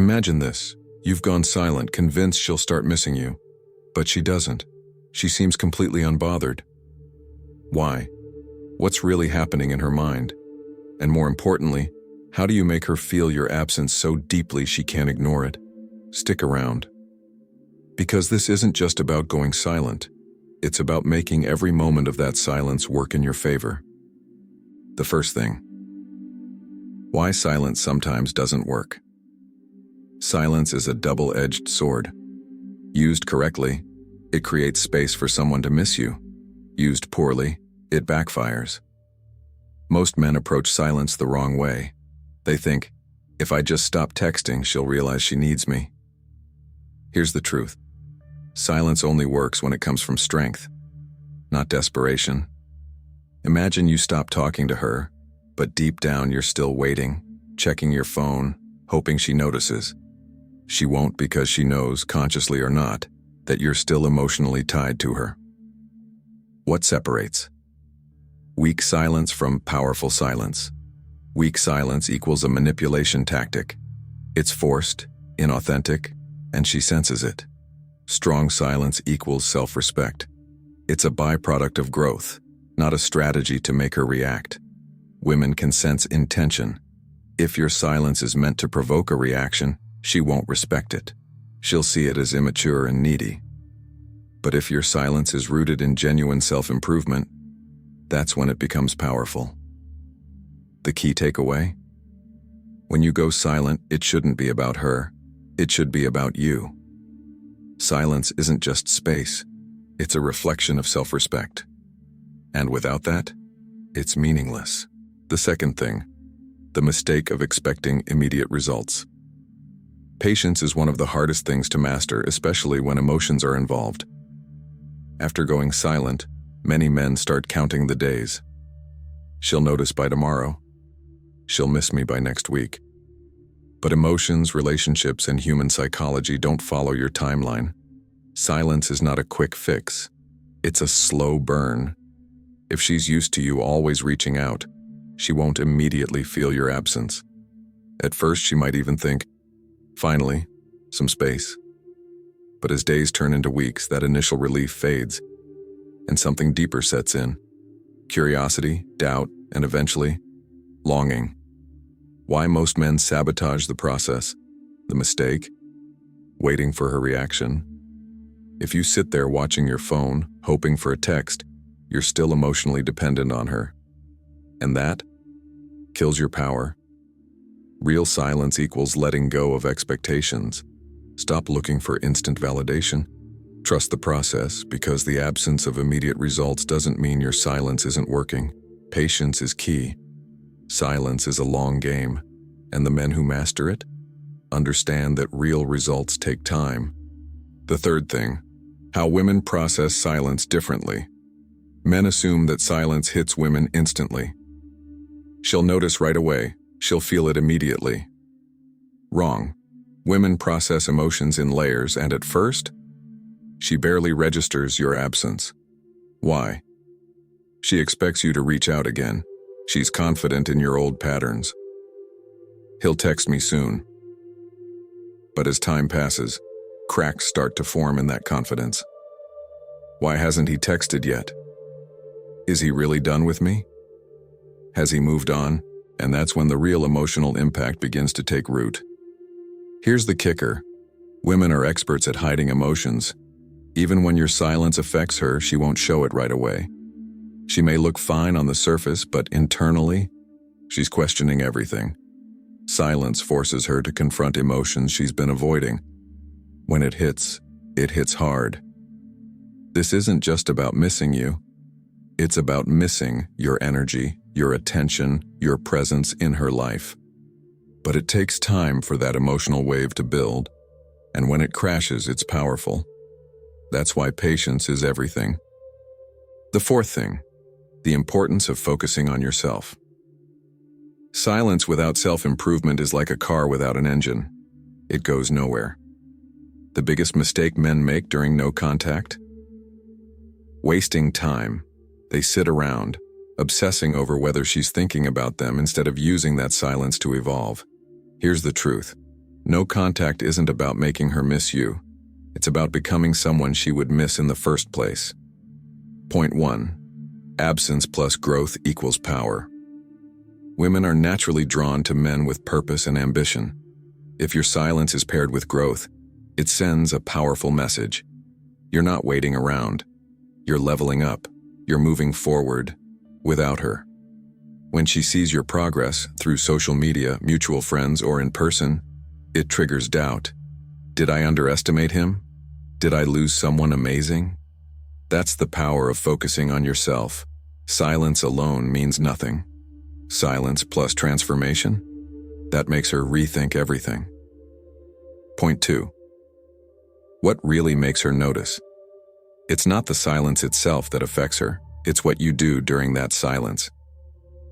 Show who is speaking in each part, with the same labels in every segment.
Speaker 1: Imagine this. You've gone silent, convinced she'll start missing you. But she doesn't. She seems completely unbothered. Why? What's really happening in her mind? And more importantly, how do you make her feel your absence so deeply she can't ignore it? Stick around. Because this isn't just about going silent. It's about making every moment of that silence work in your favor. The first thing. Why silence sometimes doesn't work. Silence is a double-edged sword. Used correctly, it creates space for someone to miss you. Used poorly, it backfires. Most men approach silence the wrong way. They think, if I just stop texting, she'll realize she needs me. Here's the truth. Silence only works when it comes from strength, not desperation. Imagine you stop talking to her, but deep down you're still waiting, checking your phone, hoping she notices. She won't because she knows, consciously or not, that you're still emotionally tied to her. What separates? Weak silence from powerful silence. Weak silence equals a manipulation tactic. It's forced, inauthentic, and she senses it. Strong silence equals self-respect. It's a byproduct of growth, not a strategy to make her react. Women can sense intention. If your silence is meant to provoke a reaction, she won't respect it. She'll see it as immature and needy. But if your silence is rooted in genuine self-improvement, that's when it becomes powerful. The key takeaway? When you go silent, it shouldn't be about her. It should be about you. Silence isn't just space. It's a reflection of self-respect. And without that, it's meaningless. The second thing, the mistake of expecting immediate results. Patience is one of the hardest things to master, especially when emotions are involved. After going silent, many men start counting the days. She'll notice by tomorrow. She'll miss me by next week. But emotions, relationships, and human psychology don't follow your timeline. Silence is not a quick fix. It's a slow burn. If she's used to you always reaching out, she won't immediately feel your absence. At first, she might even think, finally, some space. But as days turn into weeks, that initial relief fades, and something deeper sets in. Curiosity, doubt, and eventually, longing. Why most men sabotage the process? The mistake? Waiting for her reaction. If you sit there watching your phone, hoping for a text, you're still emotionally dependent on her. And that kills your power. Real silence equals letting go of expectations. Stop looking for instant validation. Trust the process, because the absence of immediate results doesn't mean your silence isn't working. Patience is key. Silence is a long game, and the men who master it understand that real results take time. The third thing, how women process silence differently. Men assume that silence hits women instantly. She'll notice right away. She'll feel it immediately. Wrong. Women process emotions in layers, and at first, she barely registers your absence. Why? She expects you to reach out again. She's confident in your old patterns. He'll text me soon. But as time passes, cracks start to form in that confidence. Why hasn't he texted yet? Is he really done with me? Has he moved on? And that's when the real emotional impact begins to take root. Here's the kicker. Women are experts at hiding emotions. Even when your silence affects her, she won't show it right away. She may look fine on the surface, but internally, she's questioning everything. Silence forces her to confront emotions she's been avoiding. When it hits hard. This isn't just about missing you. It's about missing your energy, your attention, your presence in her life. But it takes time for that emotional wave to build, and when it crashes, it's powerful. That's why patience is everything. The fourth thing, the importance of focusing on yourself. Silence without self-improvement is like a car without an engine. It goes nowhere. The biggest mistake men make during no contact? Wasting time. They sit around, obsessing over whether she's thinking about them instead of using that silence to evolve. Here's the truth. No contact isn't about making her miss you. It's about becoming someone she would miss in the first place. Point 1. Absence plus growth equals power. Women are naturally drawn to men with purpose and ambition. If your silence is paired with growth, it sends a powerful message. You're not waiting around. You're leveling up. You're moving forward without her. When she sees your progress through social media, mutual friends, or in person, it triggers doubt. Did I underestimate him? Did I lose someone amazing? That's the power of focusing on yourself. Silence alone means nothing. Silence plus transformation? That makes her rethink everything. Point 2. What really makes her notice? It's not the silence itself that affects her, it's what you do during that silence.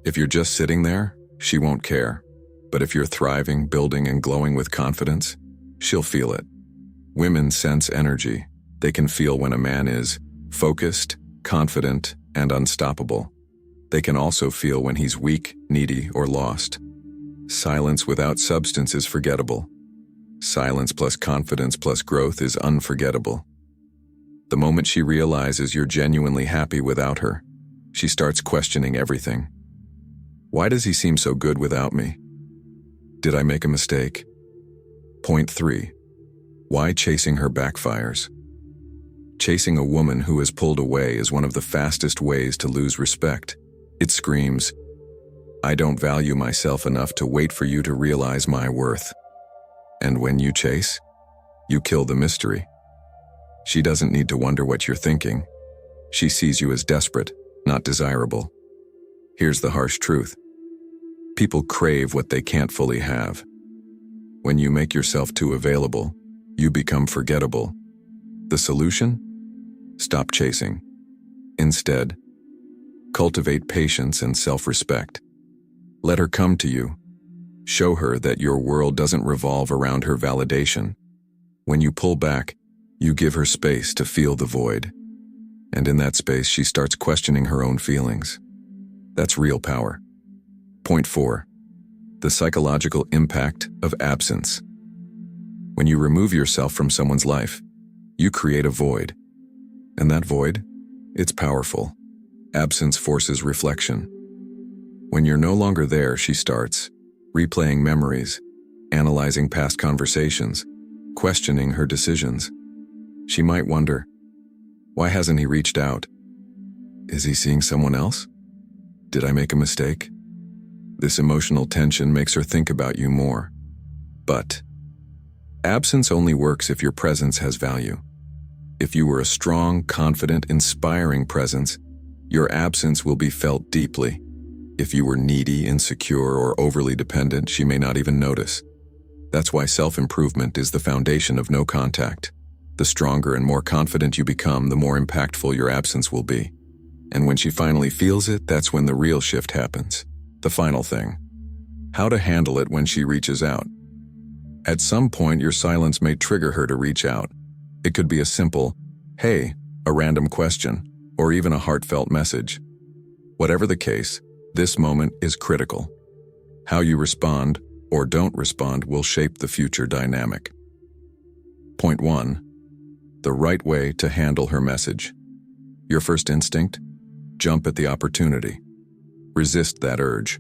Speaker 1: If you're just sitting there, she won't care. But if you're thriving, building, and glowing with confidence, she'll feel it. Women sense energy. They can feel when a man is focused, confident, and unstoppable. They can also feel when he's weak, needy, or lost. Silence without substance is forgettable. Silence plus confidence plus growth is unforgettable. The moment she realizes you're genuinely happy without her, she starts questioning everything. Why does he seem so good without me? Did I make a mistake? Point 3. Why chasing her backfires? Chasing a woman who has pulled away is one of the fastest ways to lose respect. It screams, I don't value myself enough to wait for you to realize my worth. And when you chase, you kill the mystery. She doesn't need to wonder what you're thinking. She sees you as desperate, not desirable. Here's the harsh truth. People crave what they can't fully have. When you make yourself too available, you become forgettable. The solution? Stop chasing. Instead, cultivate patience and self-respect. Let her come to you. Show her that your world doesn't revolve around her validation. When you pull back, you give her space to feel the void. And in that space, she starts questioning her own feelings. That's real power. Point 4. The psychological impact of absence. When you remove yourself from someone's life, you create a void. And that void? It's powerful. Absence forces reflection. When you're no longer there, she starts replaying memories, analyzing past conversations, questioning her decisions. She might wonder, why hasn't he reached out? Is he seeing someone else? Did I make a mistake? This emotional tension makes her think about you more. But absence only works if your presence has value. If you were a strong, confident, inspiring presence, your absence will be felt deeply. If you were needy, insecure, or overly dependent, she may not even notice. That's why self-improvement is the foundation of no contact. The stronger and more confident you become, the more impactful your absence will be. And when she finally feels it, that's when the real shift happens. The final thing. How to handle it when she reaches out. At some point, your silence may trigger her to reach out. It could be a simple, hey, a random question, or even a heartfelt message. Whatever the case, this moment is critical. How you respond or don't respond will shape the future dynamic. Point 1. The right way to handle her message. Your first instinct? Jump at the opportunity. Resist that urge.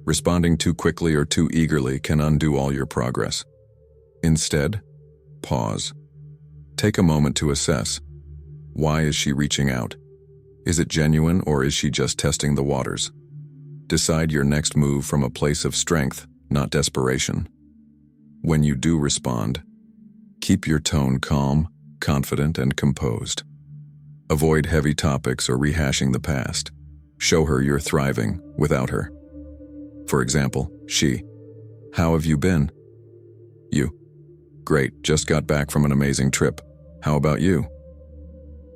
Speaker 1: Responding too quickly or too eagerly can undo all your progress. Instead, pause. Take a moment to assess. Why is she reaching out? Is it genuine or is she just testing the waters? Decide your next move from a place of strength, not desperation. When you do respond, keep your tone calm, confident, and composed. Avoid heavy topics or rehashing the past. Show her you're thriving without her. For example, she, how have you been? You, great, just got back from an amazing trip. How about you?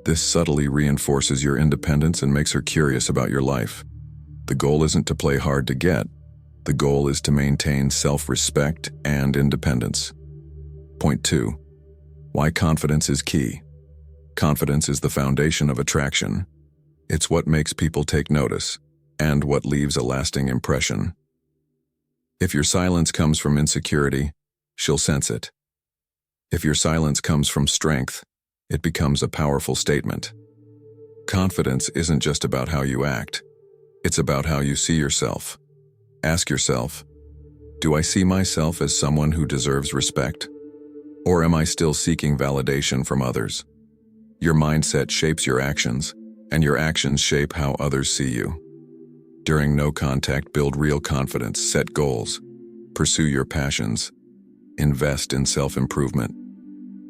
Speaker 1: This subtly reinforces your independence and makes her curious about your life. The goal isn't to play hard to get. The goal is to maintain self-respect and independence. Point 2. Why confidence is key. Confidence is the foundation of attraction. It's what makes people take notice, and what leaves a lasting impression. If your silence comes from insecurity, she'll sense it. If your silence comes from strength, it becomes a powerful statement. Confidence isn't just about how you act. It's about how you see yourself. Ask yourself, do I see myself as someone who deserves respect? Or am I still seeking validation from others? Your mindset shapes your actions, and your actions shape how others see you. During no contact, build real confidence, set goals, pursue your passions, invest in self-improvement.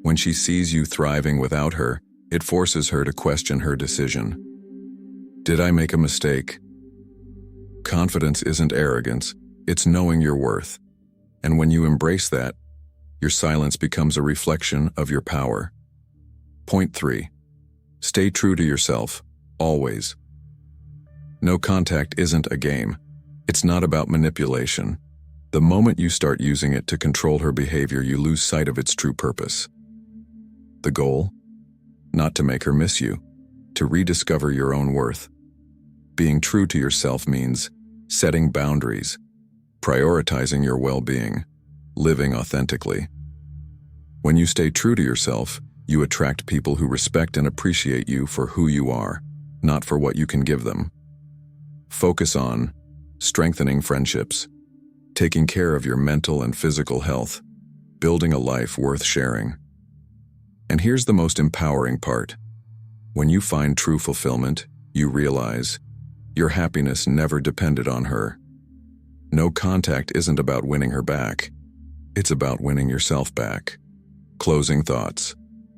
Speaker 1: When she sees you thriving without her, it forces her to question her decision. Did I make a mistake? Confidence isn't arrogance, it's knowing your worth. And when you embrace that, your silence becomes a reflection of your power. Point 3. Stay true to yourself, always. No contact isn't a game. It's not about manipulation. The moment you start using it to control her behavior, you lose sight of its true purpose. The goal? Not to make her miss you, to rediscover your own worth. Being true to yourself means setting boundaries, prioritizing your well-being, living authentically. When you stay true to yourself, you attract people who respect and appreciate you for who you are, not for what you can give them. Focus on strengthening friendships, taking care of your mental and physical health, building a life worth sharing. And here's the most empowering part. When you find true fulfillment, you realize your happiness never depended on her. No contact isn't about winning her back. It's about winning yourself back. Closing thoughts.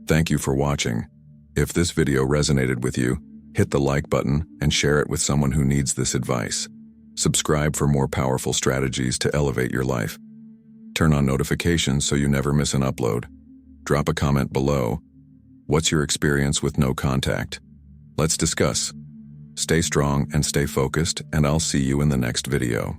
Speaker 1: Thank you for watching. If this video resonated with you, hit the like button and share it with someone who needs this advice. Subscribe for more powerful strategies to elevate your life. Turn on notifications so you never miss an upload. Drop a comment below. What's your experience with no contact? Let's discuss. Stay strong and stay focused, and I'll see you in the next video.